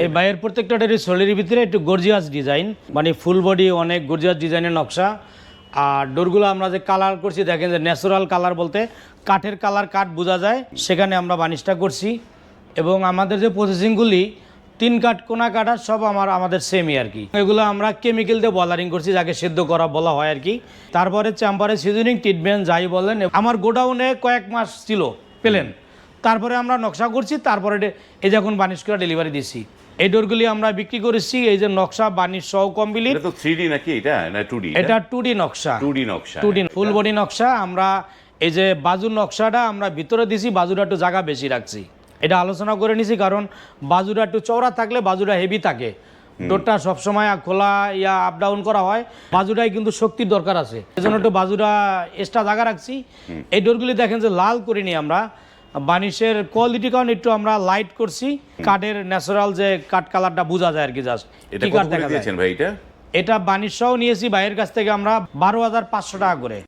এই বাইরের প্রত্যেকটা সোলের ভিতরে একটু গর্জিয়াস ডিজাইন, মানে ফুল বডি অনেক গর্জিয়াস ডিজাইনের নকশা। আর ডোরগুলো আমরা যে কালার করছি দেখেন যে ন্যাচারাল কালার বলতে কাঠের কালার, কাঠ বোঝা যায়, সেখানে আমরা বানিশটা করছি। এবং আমাদের যে প্রসেসিংগুলি 3 কাঠ কোনা কাটা সব আমাদের সেমই আর কি। এগুলো আমরা কেমিক্যাল দিয়ে বলারিং করছি, যাকে সেদ্ধ করা বলা হয় আর কি। তারপরে চেম্বারে সিজনিং ট্রিটমেন্ট যাই বলেন। আমার গোডাউনে কয়েক মাস ছিল পেলেন, তারপরে আমরা নকশা করছি, তারপরে এই যখন বানিশ করে ডেলিভারি দিছি। এই ডোরগুলি আমরা বিক্রি করেছি, এই যে নকশা বানিশ সহ কমপ্লিট। এটা তো 3D নাকি, এটা না 2D? এটা 2D নকশা। 2D নকশা, 2D ফুল বডি নকশা। আমরা এই যে বাজুর নকশাটা আমরা ভিতরে দিছি, বাজুটা একটু জায়গা বেশি রাখছি। এটা আলোচনা করে নিছি, কারণ বাজুটা একটু চওড়া থাকলে বাজুটা হেভি থাকে। ডোরটা সবসময় খোলা আপ ডাউন করা হয়, বাজুটাই কিন্তু শক্তির দরকার আছে, এজন্য একটু বাজুটা এক্সট্রা জায়গা রাখছি। এই ডোরগুলি দেখেন যে লাল করিনি আমরা, বানিশের কোয়ালিটি কারণ একটু আমরা লাইট করছি, কাঠের ন্যাচারাল যে কাঠ কালারটা বোঝা যায় আর কি। জাস্ট এটা কত করে দিয়েছেন ভাই? এটা বানিশ সহ নিয়েছি ভাইয়ের কাছ থেকে আমরা 12,500 টাকা করে।